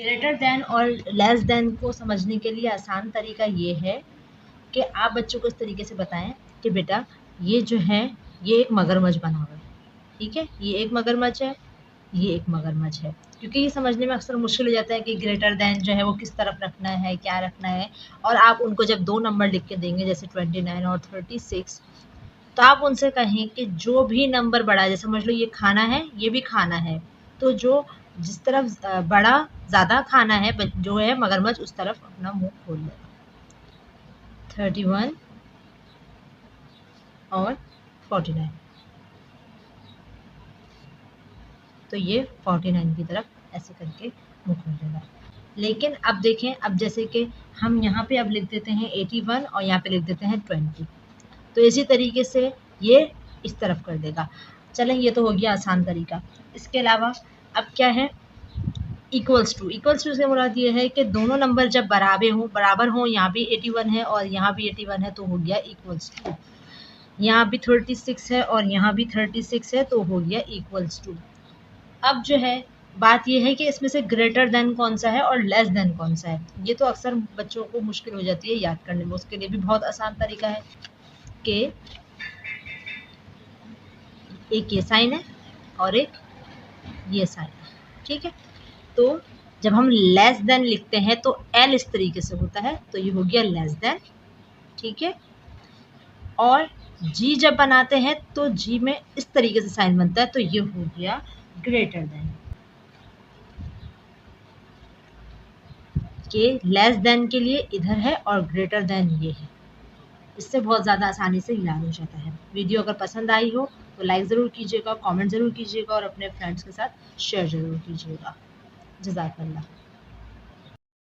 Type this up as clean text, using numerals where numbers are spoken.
Greater than और less than को समझने के लिए आसान तरीका ये है कि आप बच्चों को इस तरीके से बताएं कि बेटा ये जो है ये एक मगरमच्छ बना हुआ है, ठीक है, ये एक मगरमच्छ है, ये एक मगरमच्छ है। क्योंकि ये समझने में अक्सर मुश्किल हो जाता है कि ग्रेटर देन जो है वो किस तरफ रखना है, क्या रखना है। और आप उनको जब 2 नंबर लिख के देंगे जैसे 29 और 36, तो आप उनसे कहें कि जो भी नंबर बड़ा है, जैसे समझ लो ये खाना है, ये भी खाना है, तो जो जिस तरफ बड़ा ज़्यादा खाना है जो है मगरमच्छ उस तरफ अपना मुंह खोल लेगा। 31 और 49, तो ये 49 की तरफ ऐसे करके मुंह खोल देगा। लेकिन अब देखें, अब जैसे कि हम यहाँ पे अब लिख देते हैं 81 और यहाँ पे लिख देते हैं 20, तो इसी तरीके से ये इस तरफ कर देगा। चलें, ये तो हो गया आसान तरीका। इसके अलावा अब क्या है, इक्वल्स टू से मुराद ये है कि दोनों नंबर जब बराबर हों, यहाँ भी 81 है और यहाँ भी 81 है, तो हो गया इक्वल्स टू। यहाँ भी 36 है और यहाँ भी 36 है, तो हो गया इक्वल्स टू। अब जो है बात यह है कि इसमें से ग्रेटर देन कौन सा है और लेस देन कौन सा है। ये तो अक्सर बच्चों को मुश्किल हो जाती है याद करने में। उसके लिए भी बहुत आसान तरीका है कि एक ये साइन है और एक ये साइन है, ठीक है। तो जब हम लेस देन लिखते हैं तो एल इस तरीके से होता है, तो ये हो गया लेस देन, ठीक है। और जी जब बनाते हैं तो जी में इस तरीके से साइन बनता है, तो ये हो गया ग्रेटर देन। के लेस देन के लिए इधर है और ग्रेटर देन ये है। इससे बहुत ज़्यादा आसानी से याद हो जाता है। वीडियो अगर पसंद आई हो तो लाइक ज़रूर कीजिएगा, कमेंट ज़रूर कीजिएगा और अपने फ्रेंड्स के साथ शेयर ज़रूर कीजिएगा। जज़ाकल्लाह।